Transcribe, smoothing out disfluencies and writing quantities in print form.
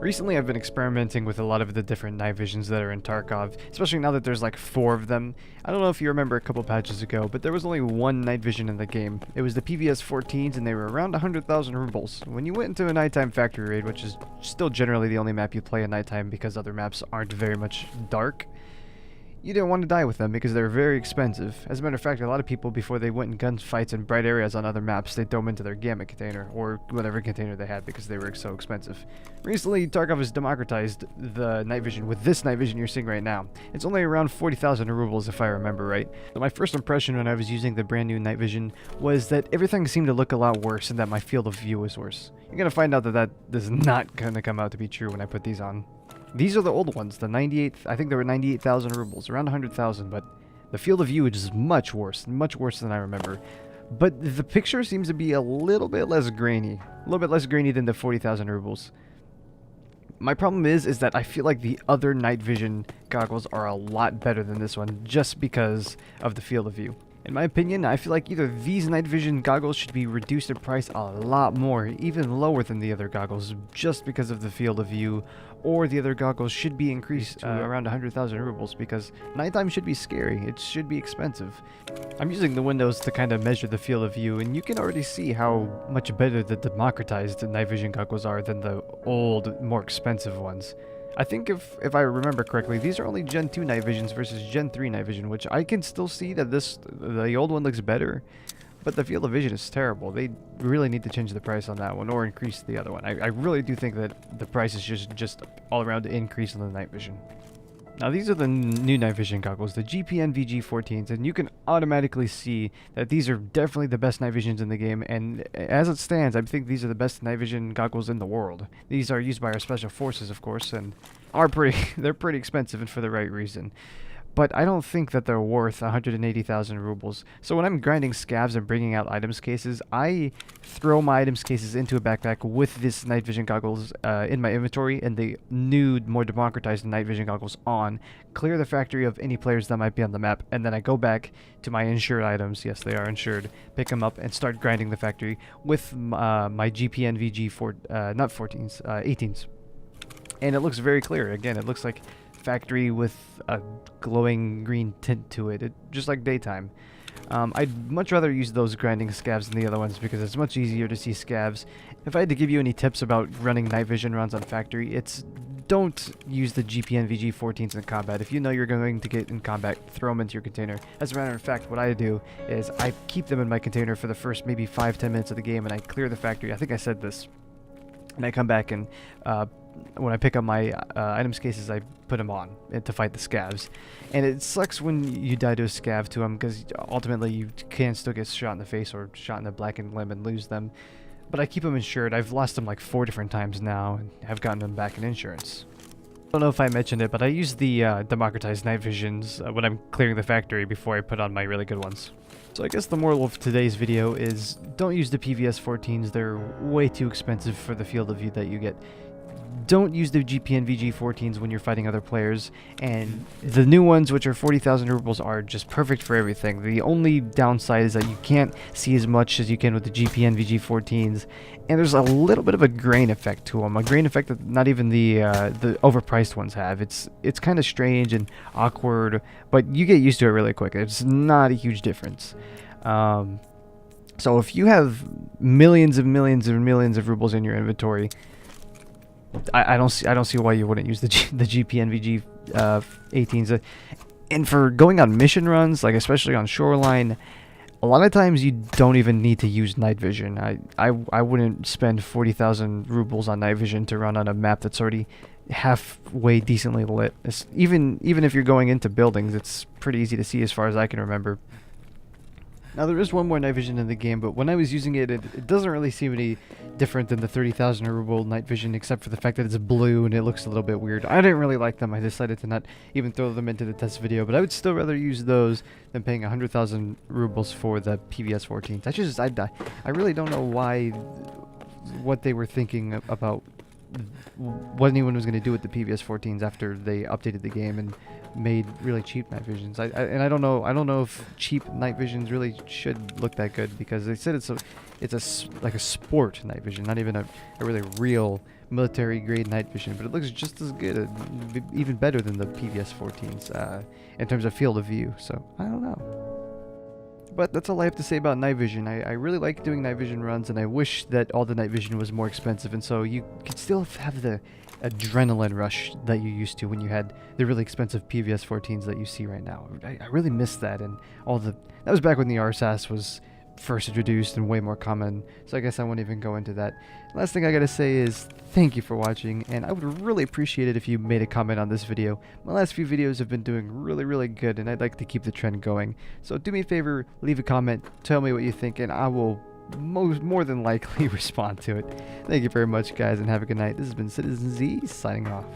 Recently, I've been experimenting with a lot of the different night visions that are in Tarkov, especially now that there's like 4 of them. I don't know if you remember a couple patches ago, but there was only one night vision in the game. It was the PVS-14s, and they were around 100,000 rubles. When you went into a nighttime factory raid, which is still generally the only map you play at nighttime because other maps aren't very much dark, you didn't want to die with them because they were very expensive. As a matter of fact, a lot of people, before they went in gunfights in bright areas on other maps, they'd throw them into their gamma container, or whatever container they had, because they were so expensive. Recently, Tarkov has democratized the night vision with this night vision you're seeing right now. It's only around 40,000 rubles if I remember right. So my first impression when I was using the brand new night vision was that everything seemed to look a lot worse and that my field of view was worse. You're gonna find out that that is not gonna come out to be true when I put these on. These are the old ones, the 98, I think they were 98,000 rubles, around 100,000, but the field of view is much worse than I remember. But the picture seems to be a little bit less grainy, than the 40,000 rubles. My problem is that I feel like the other night vision goggles are a lot better than this one, just because of the field of view. In my opinion, I feel like either these night vision goggles should be reduced in price a lot more, even lower than the other goggles, just because of the field of view, or the other goggles should be increased to around 100,000 rubles, because nighttime should be scary, it should be expensive. I'm using the windows to kind of measure the field of view, and you can already see how much better the democratized night vision goggles are than the old, more expensive ones. I think if I remember correctly, these are only Gen 2 night visions versus Gen 3 night vision, which I can still see that the old one looks better, but the field of vision is terrible. They really need to change the price on that one or increase the other one. I really do think that the price is just all around the increase on the night vision. Now these are the new night vision goggles, the GP-NVG 14s, and you can automatically see that these are definitely the best night visions in the game, and as it stands, I think these are the best night vision goggles in the world. These are used by our special forces, of course, and they're pretty expensive and for the right reason. But I don't think that they're worth 180,000 rubles. So when I'm grinding scavs and bringing out items cases, I throw my items cases into a backpack with this night vision goggles in my inventory and the new, more democratized night vision goggles on, clear the factory of any players that might be on the map, and then I go back to my insured items, yes they are insured, pick them up and start grinding the factory with my GP-NVG not 14s, 18s. And it looks very clear. Again, it looks like factory with a glowing green tint to it, just like daytime. I'd much rather use those grinding scavs than the other ones because it's much easier to see scavs. If I had to give you any tips about running night vision runs on factory, it's don't use the GP-NVG 14s in combat. If you know you're going to get in combat, throw them into your container. As a matter of fact, what I do is I keep them in my container for the first maybe 5-10 minutes of the game and I clear the factory. I think I said this. And I come back and when I pick up my items cases, I put them on to fight the scavs. And it sucks when you die to a scav to them because ultimately you can still get shot in the face or shot in the blackened limb and lose them. But I keep them insured. I've lost them like 4 different times now and have gotten them back in insurance. I don't know if I mentioned it, but I use the democratized night visions when I'm clearing the factory before I put on my really good ones. So I guess the moral of today's video is don't use the PVS-14s. They're way too expensive for the field of view that you get. Don't use the GP-NVG 14s when you're fighting other players, and the new ones, which are 40,000 rubles, are just perfect for everything. The only downside is that you can't see as much as you can with the GP-NVG 14s, and there's a little bit of a grain effect to them, a grain effect that not even the overpriced ones have. It's kind of strange and awkward, but you get used to it really quick. It's not a huge difference. So if you have millions and millions and millions of rubles in your inventory, I don't see why you wouldn't use the GP-NVG 18s. And for going on mission runs, like especially on Shoreline, a lot of times you don't even need to use night vision. I wouldn't spend 40,000 rubles on night vision to run on a map that's already halfway decently lit. Even if you're going into buildings, it's pretty easy to see as far as I can remember. Now there is one more night vision in the game, but when I was using it, it doesn't really seem any different than the 30,000 ruble night vision, except for the fact that it's blue and it looks a little bit weird. I didn't really like them. I decided to not even throw them into the test video, but I would still rather use those than paying 100,000 rubles for the PVS-14s. I really don't know what they were thinking about what anyone was going to do with the PVS 14s after they updated the game and made really cheap night visions. And I don't know if cheap night visions really should look that good, because they said like a sport night vision, not even a really real military grade night vision, but it looks just as good, even better than the PVS 14s in terms of field of view. So I don't know. But that's all I have to say about night vision. I really like doing night vision runs, and I wish that all the night vision was more expensive, and so you could still have the adrenaline rush that you used to when you had the really expensive PVS 14s that you see right now. I really miss that, and that was back when the RSAS was first introduced and way more common, so I guess I won't even go into that. Last thing I gotta say is thank you for watching, and I would really appreciate it if you made a comment on this video. My last few videos have been doing really good, and I'd like to keep the trend going, so do me a favor, leave a comment, tell me what you think, and I will more than likely respond to it. Thank you very much, guys, and have a good night. This has been CitizenZ signing off.